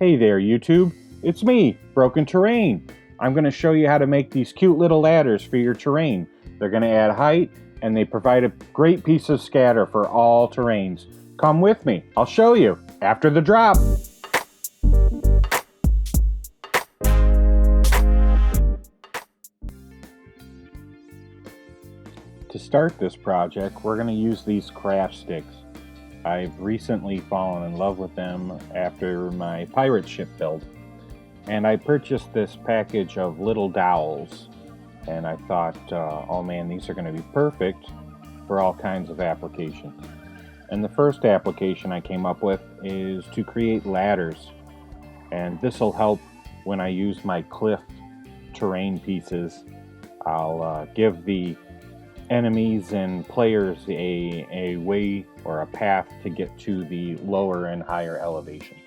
Hey there, YouTube. It's me, Broken Terrain. I'm going to show you how to make these cute little ladders for your terrain. They're going to add height, and they provide a great piece of scatter for all terrains. Come with me. I'll show you after the drop. To start this project, we're going to use these craft sticks. I've recently fallen in love with them after my pirate ship build. And I purchased this package of little dowels. And I thought, oh man, these are going to be perfect for all kinds of applications. And the first application I came up with is to create ladders. And this will help when I use my cliff terrain pieces. I'll give the enemies and players a way or a path to get to the lower and higher elevations.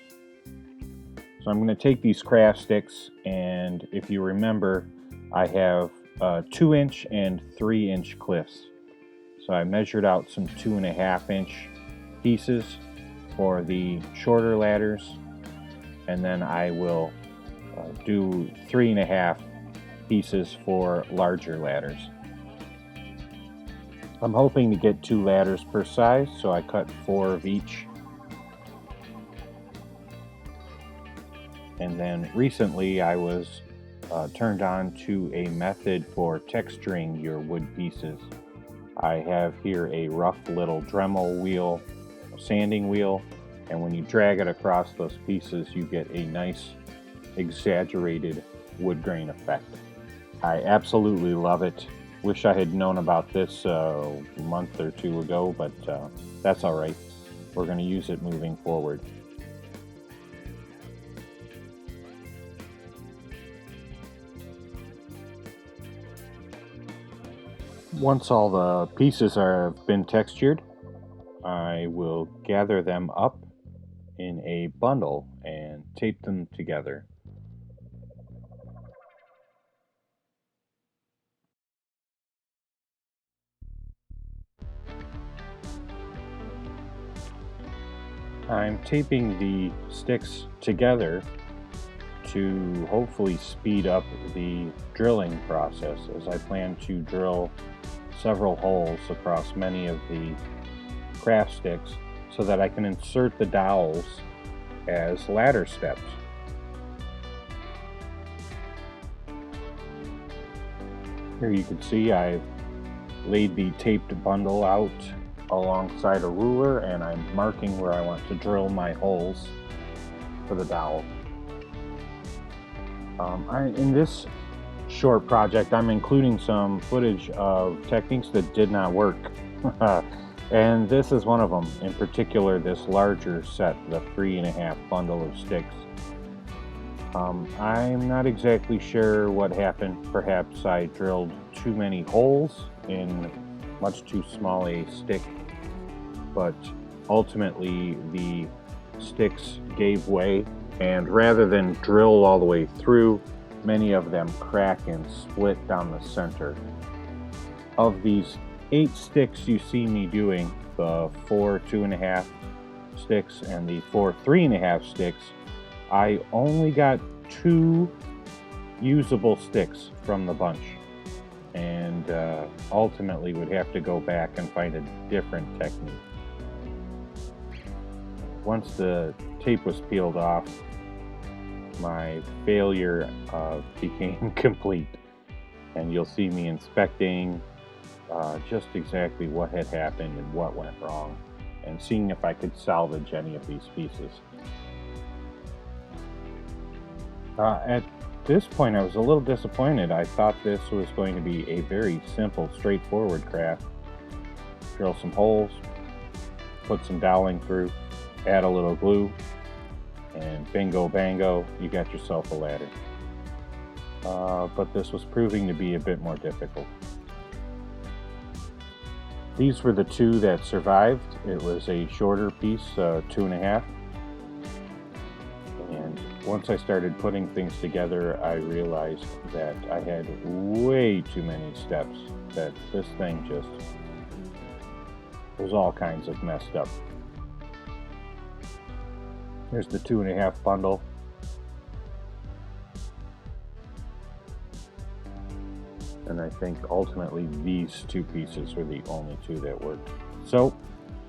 So I'm going to take these craft sticks, and if you remember, I have 2-inch and 3-inch cliffs. So I measured out some 2.5-inch pieces for the shorter ladders, and then I will do 3.5 pieces for larger ladders. I'm hoping to get 2 ladders per size, so I cut 4 of each. And then recently I was turned on to a method for texturing your wood pieces. I have here a rough little Dremel wheel, a sanding wheel, and when you drag it across those pieces, you get a nice exaggerated wood grain effect. I absolutely love it. Wish I had known about this a month or 2 ago, but that's all right. We're going to use it moving forward. Once all the pieces have been textured, I will gather them up in a bundle and tape them together. I'm taping the sticks together to hopefully speed up the drilling process, as I plan to drill several holes across many of the craft sticks so that I can insert the dowels as ladder steps. Here you can see I've laid the taped bundle out alongside a ruler, and I'm marking where I want to drill my holes for the dowel. In this short project, I'm including some footage of techniques that did not work. And this is one of them. In particular, this larger set, the 3.5 bundle of sticks. I'm not exactly sure what happened. Perhaps I drilled too many holes in much too small a stick, but ultimately the sticks gave way, and rather than drill all the way through, many of them crack and split down the center. Of these 8 sticks you see me doing, the 4 2.5 sticks and the 4 3.5 sticks, I only got 2 usable sticks from the bunch, and ultimately would have to go back and find a different technique. Once the tape was peeled off, my failure became complete, and you'll see me inspecting just exactly what had happened and what went wrong, and seeing if I could salvage any of these pieces. At this point, I was a little disappointed. I thought this was going to be a very simple, straightforward craft. Drill some holes, put some doweling through, add a little glue, and bingo bango, you got yourself a ladder. But this was proving to be a bit more difficult. These were the 2 that survived. It was a shorter piece, 2.5. And once I started putting things together, I realized that I had way too many steps, that this thing just was all kinds of messed up. Here's the 2.5 bundle. And I think ultimately these two pieces were the only two that worked. So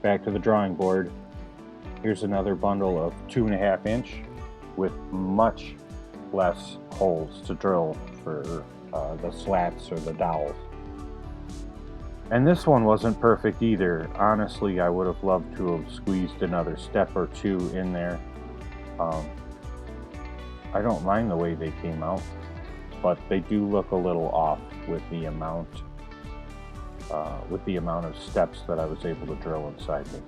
back to the drawing board. Here's another bundle of 2.5 inch with much less holes to drill for the slats or the dowels. And this one wasn't perfect either. Honestly, I would have loved to have squeezed another step or two in there. I don't mind the way they came out, but they do look a little off with the amount of steps that I was able to drill inside me.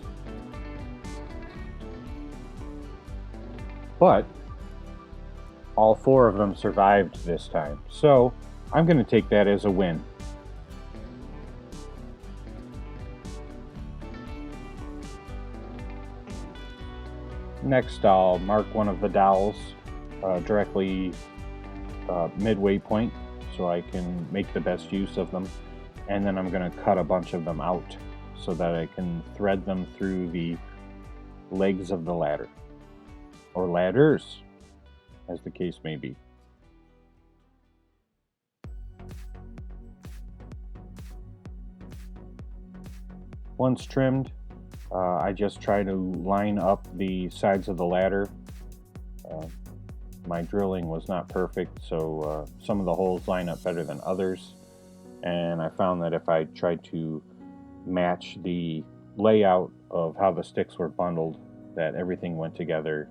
But all 4 of them survived this time, so I'm going to take that as a win. Next, I'll mark one of the dowels directly midway point so I can make the best use of them, and then I'm going to cut a bunch of them out so that I can thread them through the legs of the ladder, or ladders, as the case may be. Once trimmed, I just try to line up the sides of the ladder. My drilling was not perfect, so some of the holes line up better than others, and I found that if I tried to match the layout of how the sticks were bundled, that everything went together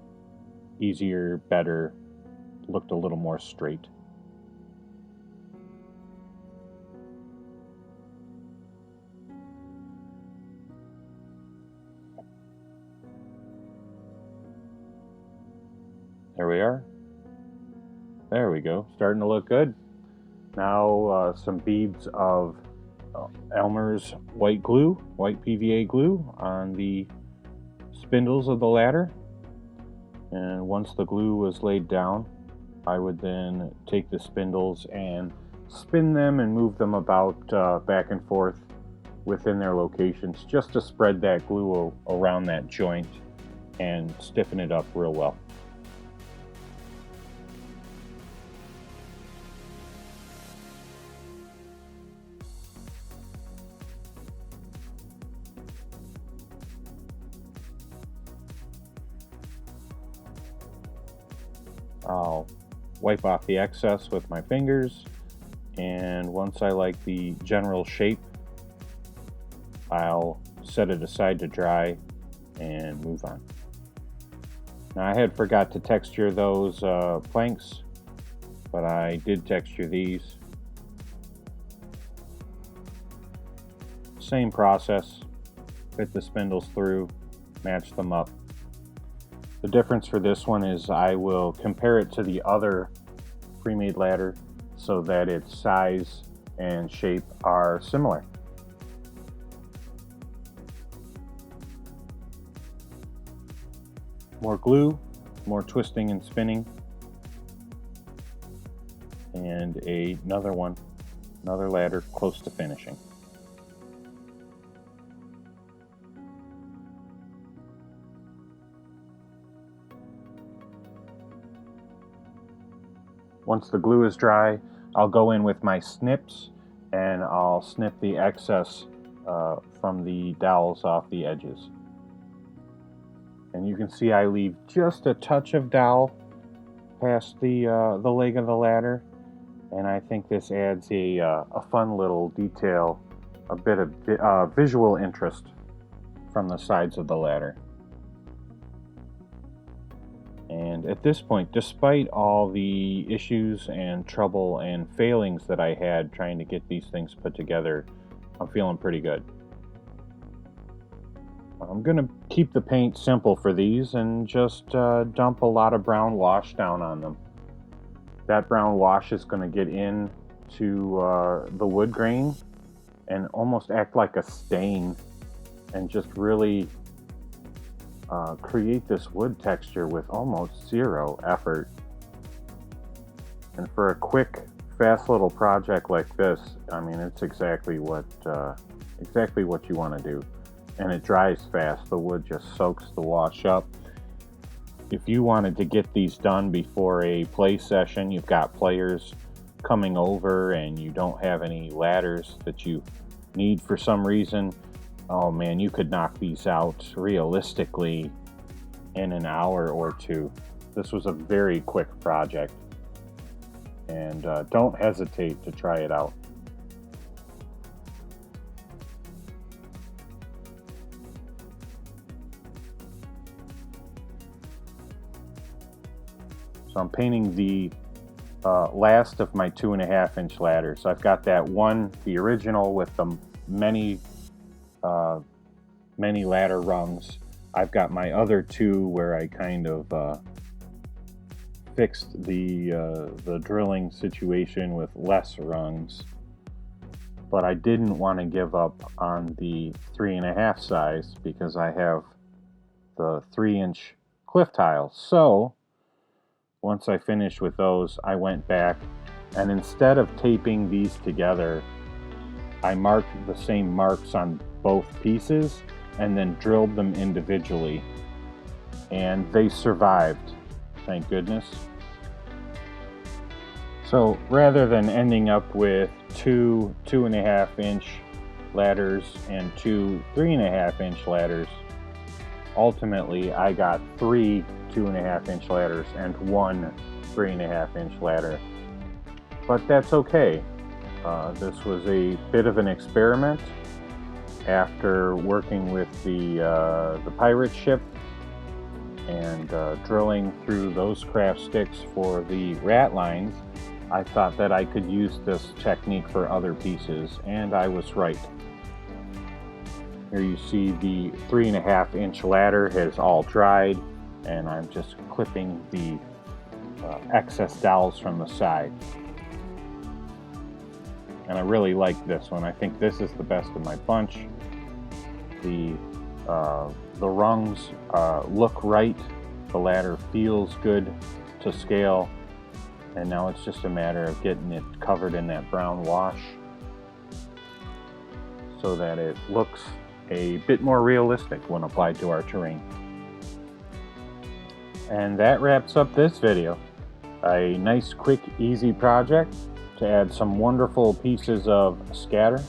easier, better, looked a little more straight. There we are. There we go. Starting to look good. Now some beads of Elmer's white glue, white PVA glue on the spindles of the ladder. And once the glue was laid down, I would then take the spindles and spin them and move them about back and forth within their locations, just to spread that glue around that joint and stiffen it up real well. I'll wipe off the excess with my fingers, and once I like the general shape, I'll set it aside to dry and move on. Now, I had forgot to texture those planks, but I did texture these. Same process, fit the spindles through, match them up. The difference for this one is I will compare it to the other pre-made ladder so that its size and shape are similar. More glue, more twisting and spinning, and another ladder close to finishing. Once the glue is dry, I'll go in with my snips and I'll snip the excess from the dowels off the edges. And you can see I leave just a touch of dowel past the leg of the ladder, and I think this adds a fun little detail, a bit of visual interest from the sides of the ladder. And at this point, despite all the issues and trouble and failings that I had trying to get these things put together, I'm feeling pretty good. I'm going to keep the paint simple for these and just dump a lot of brown wash down on them. That brown wash is going to get into the wood grain and almost act like a stain and just really create this wood texture with almost zero effort. And for a quick, fast little project like this, I mean, it's exactly what you want to do. And it dries fast. The wood just soaks the wash up. If you wanted to get these done before a play session, you've got players coming over and you don't have any ladders that you need for some reason, oh man, you could knock these out realistically in an hour or two. This was a very quick project, and don't hesitate to try it out. So I'm painting the last of my 2.5-inch ladders. So I've got that one, the original with the many ladder rungs. I've got my other two where I kind of fixed the drilling situation with less rungs, but I didn't want to give up on the 3.5 size because I have the 3-inch cliff tiles. So once I finished with those, I went back and instead of taping these together, I marked the same marks on both pieces and then drilled them individually, and they survived, thank goodness. So rather than ending up with two 2.5-inch ladders and two 3.5-inch ladders, ultimately I got 3 2.5-inch ladders and 1 3.5-inch ladder. But that's okay. This was a bit of an experiment after working with the pirate ship and drilling through those craft sticks for the rat lines. I thought that I could use this technique for other pieces, and I was right. Here you see the 3.5-inch ladder has all dried, and I'm just clipping the excess dowels from the side. And I really like this one. I think this is the best of my bunch. The rungs look right. The ladder feels good to scale. And now it's just a matter of getting it covered in that brown wash so that it looks a bit more realistic when applied to our terrain. And that wraps up this video. A nice, quick, easy project to add some wonderful pieces of scatter.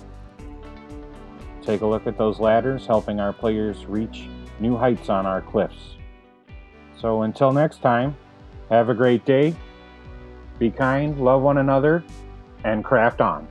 Take a look at those ladders, helping our players reach new heights on our cliffs. So until next time, have a great day. Be kind, love one another, and craft on.